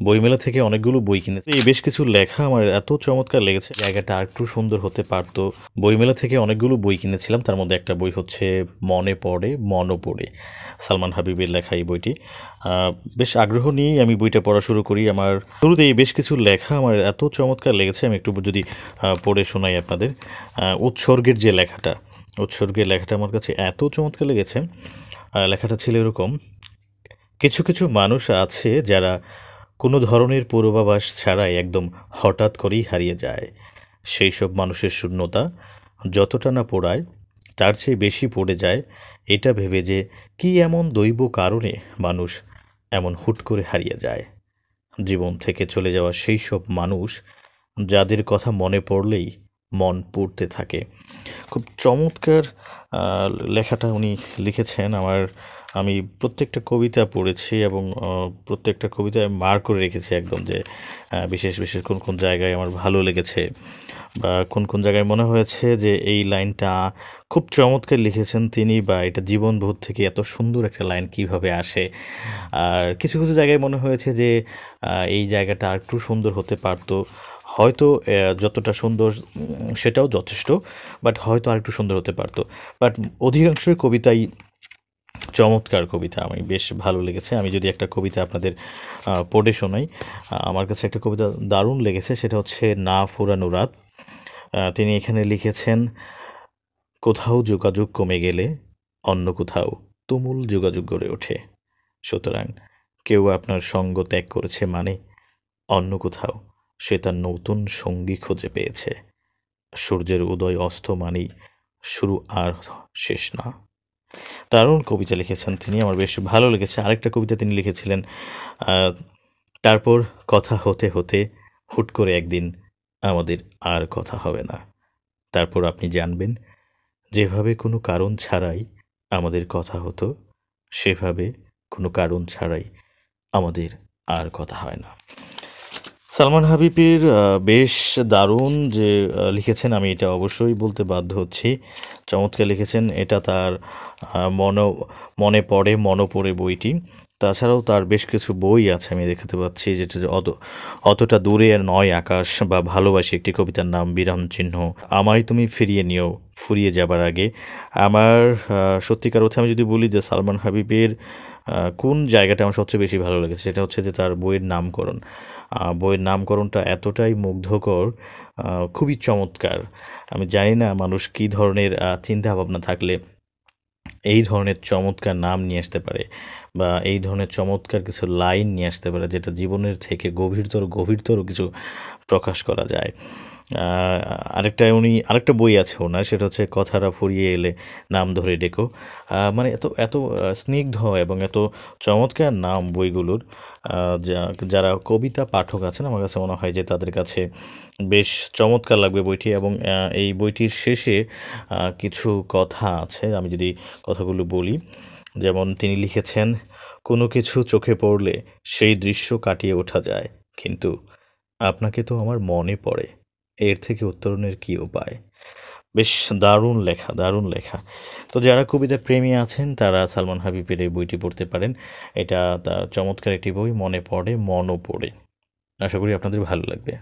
বইমেলা থেকে অনেকগুলো বই কিনেছি। এই বেশ কিছু লেখা আমার এত চমৎকার লেগেছে, জায়গাটা আরেকটু সুন্দর হতে পারতো। বইমেলা থেকে অনেকগুলো বই কিনেছিলাম, তার মধ্যে একটা বই হচ্ছে মনে পড়ে মনও পড়ে, সালমান হাবিবের লেখা এই বইটি। বেশ আগ্রহ নিয়েই আমি বইটা পড়া শুরু করি। আমার শুরুতে এই বেশ কিছু লেখা আমার এত চমৎকার লেগেছে, আমি একটু যদি পড়ে শোনাই আপনাদের। উৎসর্গের যে লেখাটা, উৎসর্গের লেখাটা আমার কাছে এত চমৎকার লেগেছে। লেখাটা ছিল এরকম: কিছু কিছু মানুষ আছে যারা কোনো ধরনের পূর্বাভাস ছাড়াই একদম হঠাৎ করেই হারিয়ে যায়। সেই সব মানুষের শূন্যতা যতটা না পোড়ায়, তার চেয়ে বেশি পড়ে যায় এটা ভেবে যে কী এমন দৈব কারণে মানুষ এমন হুট করে হারিয়ে যায়। জীবন থেকে চলে যাওয়া সেই সব মানুষ যাদের কথা মনে পড়লেই মন পুড়তে থাকে। খুব চমৎকার লেখাটা উনি লিখেছেন। আমি প্রত্যেকটা কবিতা পড়েছি এবং প্রত্যেকটা কবিতায় মার্ক করে রেখেছি একদম, যে বিশেষ বিশেষ কোন কোন জায়গায় আমার ভালো লেগেছে বা কোন কোন জায়গায় মনে হয়েছে যে এই লাইনটা খুব চমৎকার লিখেছেন তিনি, বা এটা জীবনবোধ থেকে এত সুন্দর একটা লাইন কিভাবে আসে। আর কিছু কিছু জায়গায় মনে হয়েছে যে এই জায়গাটা আর একটু সুন্দর হতে পারতো, হয়তো যতটা সুন্দর সেটাও যথেষ্ট, বাট হয়তো আর একটু সুন্দর হতে পারতো। বাট অধিকাংশই কবিতাই চমৎকার কবিতা, আমি বেশ ভালো লেগেছে। আমি যদি একটা কবিতা আপনাদের পড়ে শোনাই, আমার কাছে একটা কবিতা দারুণ লেগেছে, সেটা হচ্ছে না ফুরানো রাত। তিনি এখানে লিখেছেন: কোথাও যোগাযোগ কমে গেলে অন্য কোথাও তুমুল যোগাযোগ গড়ে ওঠে। সুতরাং কেউ আপনার সঙ্গ ত্যাগ করেছে মানে অন্য কোথাও সে তার নতুন সঙ্গী খুঁজে পেয়েছে। সূর্যের উদয় অস্ত মানেই শুরু আর শেষ না। দারুণ কবিতা লিখেছেন তিনি, আমার বেশ ভালো লেগেছে। আরেকটা কবিতা তিনি লিখেছিলেন: তারপর কথা হতে হতে হুট করে একদিন আমাদের আর কথা হবে না। তারপর আপনি জানবেন, যেভাবে কোনো কারণ ছাড়াই আমাদের কথা হতো, সেভাবে কোনো কারণ ছাড়াই আমাদের আর কথা হয় না। সালমান হাবিবের বেশ দারুণ যে লিখেছেন, আমি এটা অবশ্যই বলতে বাধ্য হচ্ছি, চমৎকার লিখেছেন। এটা তার মনে পড়ে মনও পড়ে বইটি। তাছাড়াও তার বেশ কিছু বই আছে আমি দেখতে পাচ্ছি, যেটা যে অতটা দূরে নয় আকাশ, বা ভালোবাসি একটি কবিতার নাম, বিরাম চিহ্ন, আমায় তুমি ফিরিয়ে নিও ফুরিয়ে যাবার আগে। আমার সত্যিকার অর্থে আমি যদি বলি যে সালমান হাবিবের কোন জায়গাটা আমার সবচেয়ে বেশি ভালো লেগেছে, সেটা হচ্ছে যে তার বইয়ের নামকরণ। বইয়ের নামকরণটা এতটাই মুগ্ধকর, খুবই চমৎকার। আমি জানি না মানুষ কী ধরনের চিন্তা ভাবনা থাকলে এই ধরনের চমৎকার নাম নিয়ে আসতে পারে, বা এই ধরনের চমৎকার কিছু লাইন নিয়ে আসতে পারে, যেটা জীবনের থেকে গভীরতর কিছু প্রকাশ করা যায়। আরেকটা বই আছে ওনার, সেটা হচ্ছে কথাটা ফুরিয়ে এলে নাম ধরে ডেকো। মানে এত এত স্নিগ্ধ এবং এত চমৎকার নাম বইগুলোর, যারা কবিতা পাঠক আছেন আমার কাছে মনে হয় যে তাদের কাছে বেশ চমৎকার লাগবে বইটি। এবং এই বইটির শেষে কিছু কথা আছে, আমি যদি কথাগুলো বলি, যেমন তিনি লিখেছেন: কোনো কিছু চোখে পড়লে সেই দৃশ্য কাটিয়ে ওঠা যায়, কিন্তু আপনাকে তো আমার মনে পড়ে, এর থেকে উত্তরণের কী উপায়। বেশ দারুণ লেখা, দারুণ লেখা। তো যারা কবিতা প্রেমী আছেন তারা সালমান হাবিবের এই বইটি পড়তে পারেন। এটা তার চমৎকার একটি বই, মনে পড়ে মনও পড়ে। আশা করি আপনাদের ভালো লাগবে।